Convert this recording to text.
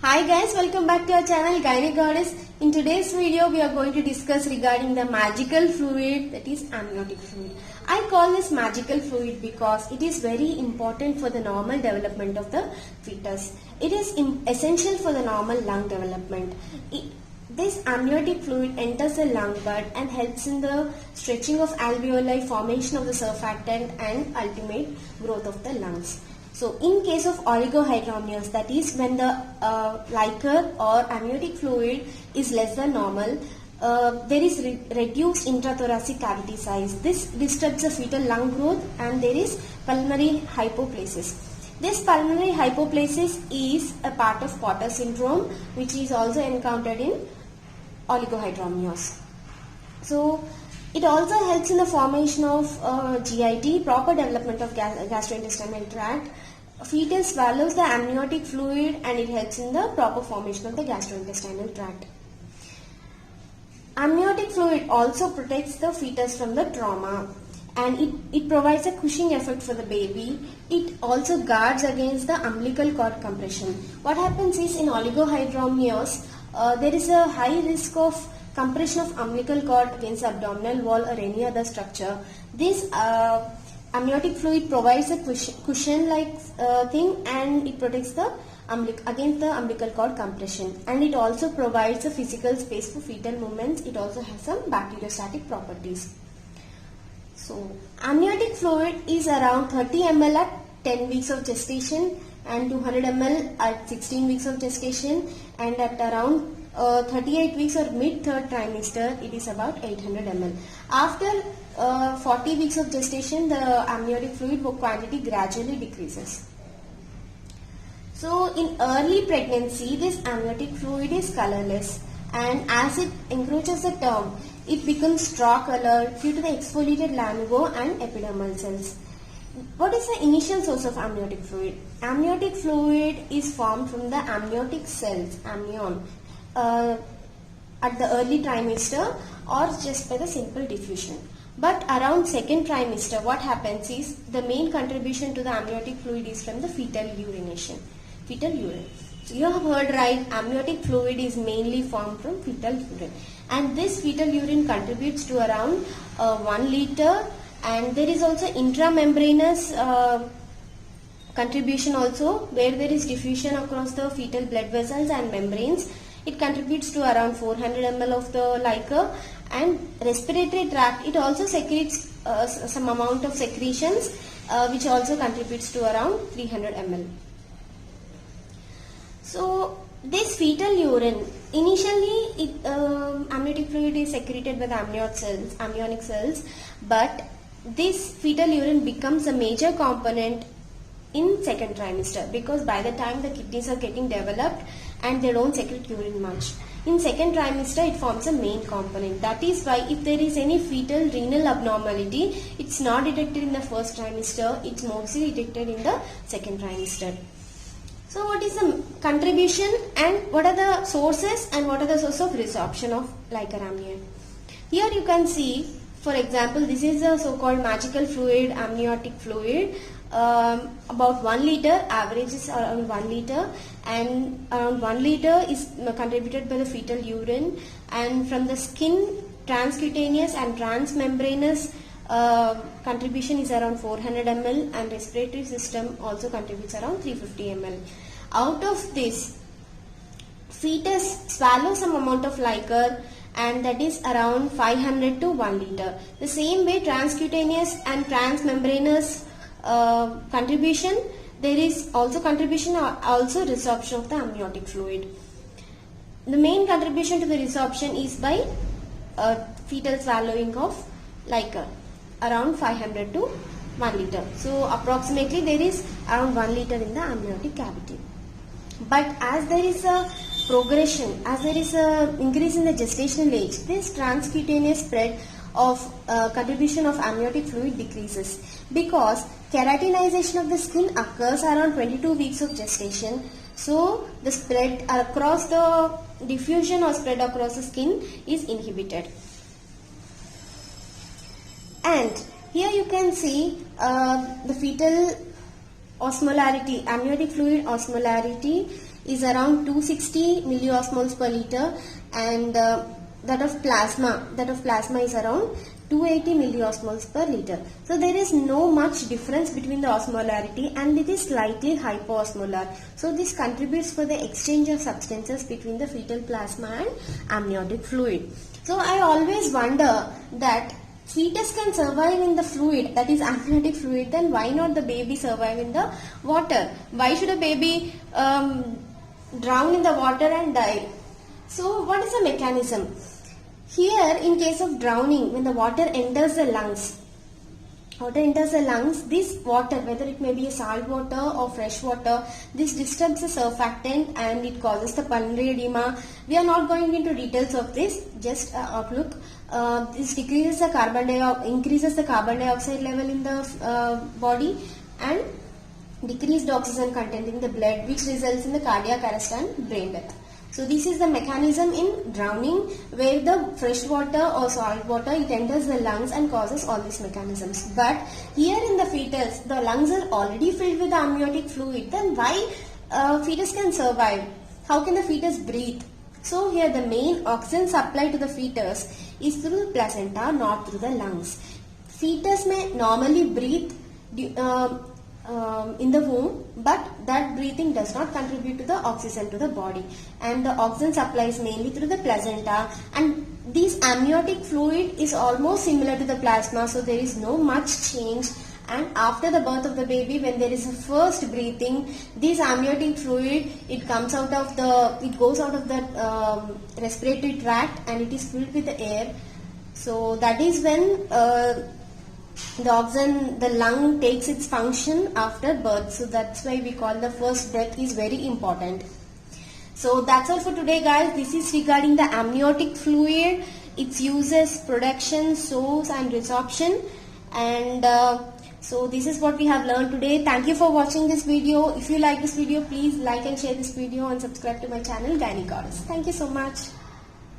Hi guys, welcome back to our channel Gynae Goddess. In today's video, we are going to discuss regarding the magical fluid, that is amniotic fluid. I call this magical fluid because it is very important for the normal development of the fetus. It is essential for the normal lung development. This amniotic fluid enters the lung bud and helps in the stretching of alveoli, formation of the surfactant and ultimate growth of the lungs. So in case of oligohydramnios, that is when the liquor or amniotic fluid is less than normal, there is reduced intrathoracic cavity size. This disturbs the fetal lung growth and there is pulmonary hypoplasia. This pulmonary hypoplasia is a part of Potter syndrome, which is also encountered in oligohydramnios. So it also helps in the formation of GIT, proper development of gastrointestinal tract. Fetus swallows the amniotic fluid and it helps in the proper formation of the gastrointestinal tract. Amniotic fluid also protects the fetus from the trauma and it provides a cushioning effect for the baby. It also guards against the umbilical cord compression. What happens is in oligohydramnios, there is a high risk of compression of umbilical cord against the abdominal wall or any other structure. This amniotic fluid provides a cushion-like thing and it protects the against the umbilical cord compression, and it also provides a physical space for fetal movements. It also has some bacteriostatic properties. So amniotic fluid is around 30 ml at 10 weeks of gestation and 200 ml at 16 weeks of gestation, and at around 38 weeks or mid-third trimester, it is about 800 ml. After 40 weeks of gestation, the amniotic fluid quantity gradually decreases. So in early pregnancy, this amniotic fluid is colorless, and as it encroaches the term, it becomes straw colored due to the exfoliated lanugo and epidermal cells. What is the initial source of amniotic fluid? Amniotic fluid is formed from the amniotic cells, amnion, at the early trimester or just by the simple diffusion. But around second trimester, what happens is the main contribution to the amniotic fluid is from the fetal urination, fetal urine. So you have heard right, amniotic fluid is mainly formed from fetal urine, and this fetal urine contributes to around 1 liter, and there is also intramembranous contribution also, where there is diffusion across the fetal blood vessels and membranes. It contributes to around 400 ml of the liquor, and respiratory tract, it also secretes some amount of secretions which also contributes to around 300 ml. So this fetal urine, initially amniotic fluid is secreted by the amniotic cells, but this fetal urine becomes a major component in second trimester, because by the time the kidneys are getting developed and they don't secrete urine much. In second trimester, it forms a main component. That is why if there is any fetal renal abnormality, it's not detected in the first trimester, it's mostly detected in the second trimester. So what is the contribution and what are the sources and what are the sources of resorption of liquor amnion? Here you can see, for example, this is a so-called magical fluid, amniotic fluid. About 1 liter, average is around 1 liter, and around 1 liter is contributed by the fetal urine, and from the skin, transcutaneous and transmembranous contribution is around 400 ml, and respiratory system also contributes around 350 ml. Out of this, fetus swallows some amount of liquor, and that is around 500 to 1 liter. The same way, transcutaneous and transmembranous contribution, there is also contribution, also resorption of the amniotic fluid. The main contribution to the resorption is by fetal swallowing of liquor, around 500 to 1 liter. So approximately there is around 1 liter in the amniotic cavity. But as there is a progression, as there is a increase in the gestational age, this transcutaneous spread of contribution of amniotic fluid decreases, because keratinization of the skin occurs around 22 weeks of gestation. So the spread across the diffusion or spread across the skin is inhibited. And here you can see the fetal osmolarity, amniotic fluid osmolarity is around 260 milliosmoles per liter, and that of plasma is around 280 milliosmoles per liter. So there is no much difference between the osmolarity, and it is slightly hypoosmolar. So this contributes for the exchange of substances between the fetal plasma and amniotic fluid. So I always wonder that fetus can survive in the fluid, that is amniotic fluid, then why not the baby survive in the water? Why should a baby drown in the water and die? So what is the mechanism? Here, in case of drowning, when the water enters the lungs, this water, whether it may be a salt water or fresh water, this disturbs the surfactant and it causes the pulmonary edema. We are not going into details of this, just outlook. This increases the carbon dioxide level in the body and decreased oxygen content in the blood, which results in the cardiac arrest and brain death. So this is the mechanism in drowning, where the fresh water or salt water, it enters the lungs and causes all these mechanisms. But here in the fetus, the lungs are already filled with the amniotic fluid. Then why fetus can survive? How can the fetus breathe? So here the main oxygen supply to the fetus is through the placenta, not through the lungs. Fetus may normally breathe in the womb, but that breathing does not contribute to the oxygen to the body, and the oxygen supply is mainly through the placenta, and this amniotic fluid is almost similar to the plasma, so there is no much change. And after the birth of the baby, when there is a first breathing, this amniotic fluid, it goes out of the respiratory tract and it is filled with the air. So that is when the lung takes its function after birth. So that's why we call the first breath is very important. So that's all for today, guys. This is regarding the amniotic fluid, its uses, production, source and resorption, and so this is what we have learned today. Thank you for watching this video. If you like this video, please like and share this video and subscribe to my channel, Gynae Goddess. Thank you so much.